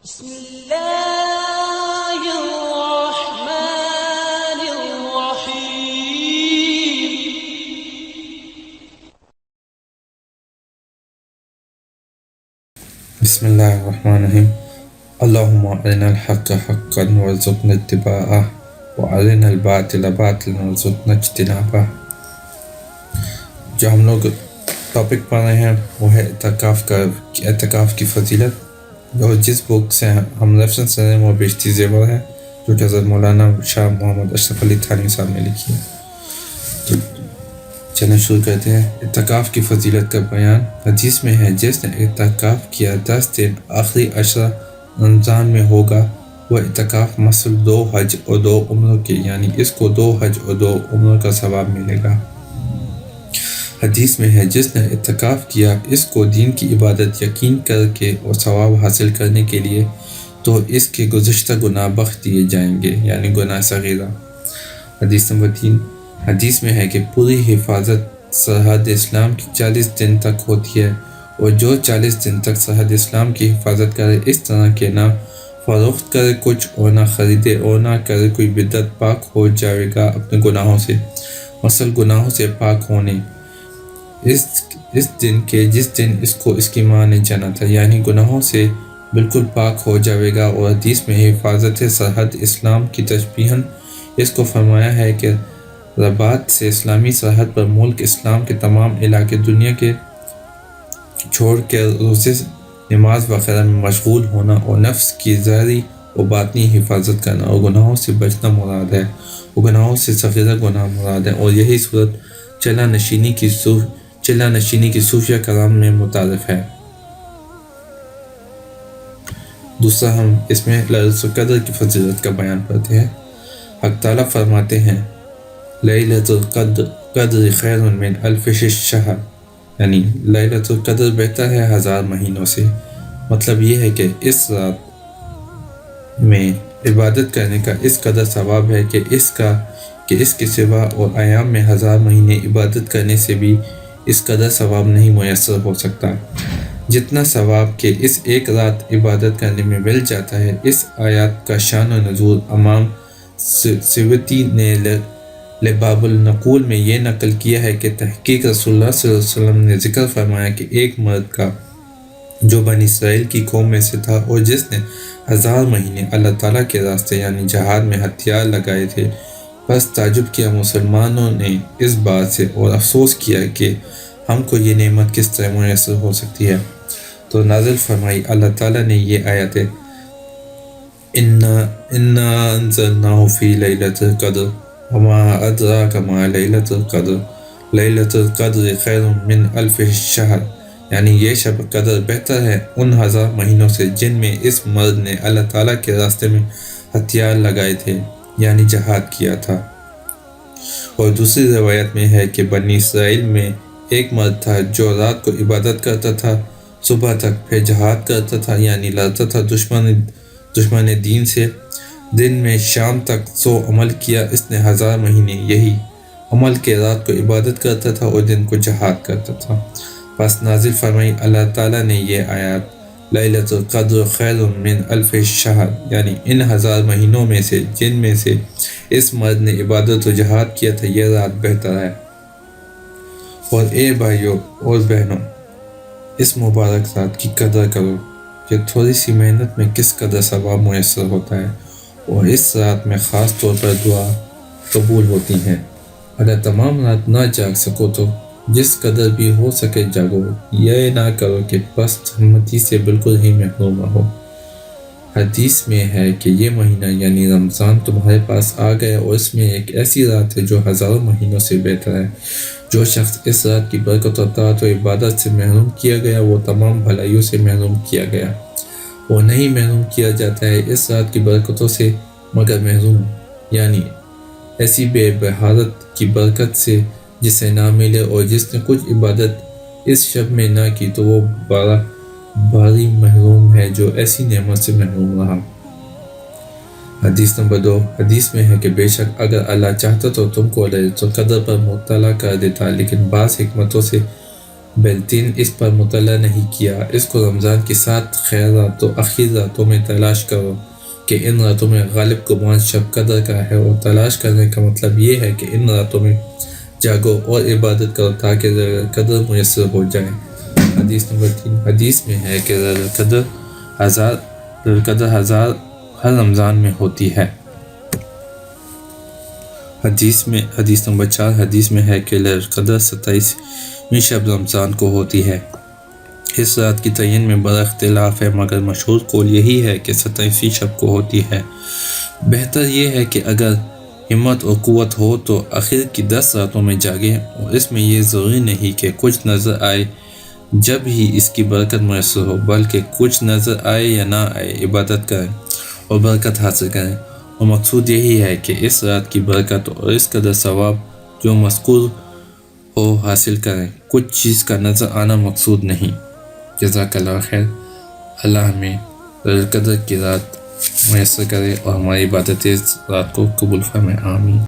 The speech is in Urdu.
بسم الله الرحمن الرحيم. بسم الله الرحمن الرحیم اللهم ارنا الحق حقا وارزقنا اتباعه وارنا الباطل باطلا وارزقنا اجتنابه۔ جو ہم لوگ ٹاپک پڑھ رہے ہیں وہ ہے اعتکاف کی فضیلت، جو جس بک سے ہم ریفرنس کر رہے ہیں وہ بیشتی زیور ہے، جو کہ حضرت مولانا شاہ محمد اشرف علی تھانوی صاحب نے لکھی ہے۔ تو چلیں شروع کرتے ہیں۔ اعتکاف کی فضیلت کا بیان۔ حدیث میں ہے جس نے اعتکاف کیا 10 دن آخری عشرہ رمضان میں ہوگا، وہ اعتکاف مثل 2 حج اور 2 عمروں کے، یعنی اس کو 2 حج اور 2 عمروں کا ثواب ملے گا۔ حدیث میں ہے جس نے اعتکاف کیا اس کو دین کی عبادت یقین کر کے اور ثواب حاصل کرنے کے لیے، تو اس کے گزشتہ گناہ بخش دیے جائیں گے، یعنی گناہ صغیرہ۔ حدیث نمبر 3، حدیث میں ہے کہ پوری حفاظت سرحد اسلام کی 40 دن تک ہوتی ہے، اور جو 40 دن تک سرحد اسلام کی حفاظت کرے اس طرح کہ نہ فروخت کرے کچھ اور نہ خریدے اور نہ کرے کوئی بدعت، پاک ہو جائے گا اپنے گناہوں سے، مثلا گناہوں سے پاک ہونے اس دن کے جس دن اس کو اس کی ماں نے جنا تھا، یعنی گناہوں سے بالکل پاک ہو جائے گا۔ اور حدیث میں حفاظت سرحد اسلام کی تشبیہاً اس کو فرمایا ہے کہ رباط سے اسلامی سرحد پر ملک اسلام کے تمام علاقے دنیا کے چھوڑ کے روزے نماز وغیرہ میں مشغول ہونا اور نفس کی ظاہری اور باطنی حفاظت کرنا اور گناہوں سے بچنا مراد ہے، اور گناہوں سے صغیرہ گناہ مراد ہے، اور یہی صورت چلا نشینی کی صوفیہ کرام میں متعارف ہے۔ دوسرا ہم اس میں لیلۃ القدر کی فضیلت کا بیان کرتے ہیں۔ حق تعالیٰ فرماتے ہیں لیلۃ القدر خیر من الف شہر، یعنی لیلۃ القدر بہتر ہے 1000 مہینوں سے۔ مطلب یہ ہے کہ اس رات میں عبادت کرنے کا اس قدر ثواب ہے کہ اس کے سوا اور ایام میں 1000 مہینے عبادت کرنے سے بھی اس قدر ثواب نہیں میسر ہو سکتا جتنا ثواب کہ اس ایک رات عبادت کرنے میں مل جاتا ہے۔ اس آیات کا شان و نزول امام سیوطی نے لباب النقول میں یہ نقل کیا ہے کہ تحقیق رسول اللہ صلی اللہ علیہ وسلم نے ذکر فرمایا کہ ایک مرد کا جو بنی اسرائیل کی قوم میں سے تھا اور جس نے 1000 مہینے اللہ تعالیٰ کے راستے یعنی جہاد میں ہتھیار لگائے تھے، بس تعجب کیا مسلمانوں نے اس بات سے اور افسوس کیا کہ ہم کو یہ نعمت کس طرح میسر ہو سکتی ہے، تو نازل فرمائی اللہ تعالیٰ نے یہ آیت اِنَّا أَنزَلْنَاهُ فِي لَيْلَةِ الْقَدْرِ وَمَا أَدْرَاكَ مَا لَيْلَةُ الْقَدْرِ لَيْلَةُ الْقَدْرِ خَيْرٌ مِّنْ أَلْفِ شَهْرٍ، یعنی یہ شب قدر بہتر ہے ان 1000 مہینوں سے جن میں اس مرد نے اللہ تعالیٰ کے راستے میں ہتھیار لگائے تھے، یعنی جہاد کیا تھا۔ اور دوسری روایت میں ہے کہ بنی اسرائیل میں ایک مرد تھا جو رات کو عبادت کرتا تھا صبح تک، پھر جہاد کرتا تھا یعنی لڑتا تھا دشمن دین سے، دن میں شام تک سو عمل کیا۔ اس نے 1000 مہینے یہی عمل کے رات کو عبادت کرتا تھا اور دن کو جہاد کرتا تھا، بس نازل فرمائی اللہ تعالیٰ نے یہ آیات لیلۃ القدر خیر من الف شہر، یعنی ان 1000 مہینوں میں سے جن میں سے اس مرد نے عبادت و جہاد کیا تھا یہ رات بہتر ہے۔ اور اے بھائیوں اور بہنوں، اس مبارک رات کی قدر کرو کہ تھوڑی سی محنت میں کس قدر ثواب میسر ہوتا ہے، اور اس رات میں خاص طور پر دعا قبول ہوتی ہیں۔ اگر تمام رات نہ جاگ سکو تو جس قدر بھی ہو سکے جاگو، یہ نہ کرو کہ پست ہمتی سے بالکل ہی محروم رہو۔ حدیث میں ہے کہ یہ مہینہ یعنی رمضان تمہارے پاس آ گیا اور اس میں ایک ایسی رات ہے جو 1000 مہینوں سے بہتر ہے۔ جو شخص اس رات کی برکت و طاعت و عبادت سے محروم کیا گیا وہ تمام بھلائیوں سے محروم کیا گیا۔ وہ نہیں محروم کیا جاتا ہے اس رات کی برکتوں سے مگر محروم، یعنی ایسی بے بہارت کی برکت سے جسے نہ ملے، اور جس نے کچھ عبادت اس شب میں نہ کی تو وہ بھاری محروم ہے جو ایسی نعمت سے محروم رہا۔ حدیث نمبر 2، حدیث میں ہے کہ بے شک اگر اللہ چاہتا تو تم کو لیلۃ القدر پر مطلع کر دیتا، لیکن بعض حکمتوں سے بیلتین اس پر مطلع نہیں کیا۔ اس کو رمضان کی 7 خیر راتوں اخیر راتوں میں تلاش کرو کہ ان راتوں میں غالب گمان شب قدر کا ہے، اور تلاش کرنے کا مطلب یہ ہے کہ ان راتوں میں جاگو اور عبادت کرو تاکہ ليلۃ القدر میسر ہو جائے۔ حدیث نمبر 3۔ حدیث میں ہے کہ ليلۃ القدر ہزار ہر رمضان میں ہوتی ہے۔ حدیث نمبر 4۔ حدیث میں ہے کہ ليلۃ القدر 27ویں شب رمضان کو ہوتی ہے۔ اس رات کی تعین میں بڑا اختلاف ہے، مگر مشہور قول یہی ہے کہ 27ویں شب کو ہوتی ہے۔ بہتر یہ ہے کہ اگر ہمت اور قوت ہو تو آخر کی 10 راتوں میں جاگیں، اور اس میں یہ ضروری نہیں کہ کچھ نظر آئے جب ہی اس کی برکت میسر ہو، بلکہ کچھ نظر آئے یا نہ آئے عبادت کریں اور برکت حاصل کریں، اور مقصود یہی ہے کہ اس رات کی برکت اور اس قدر ثواب جو مذکور ہو حاصل کریں، کچھ چیز کا نظر آنا مقصود نہیں۔ جزاک اللہ خیر۔ اللہ ہمیں ليلۃ القدر کی رات میسر کرے اور ہماری عبادت اس رات کو قبول فرمائے، آمین۔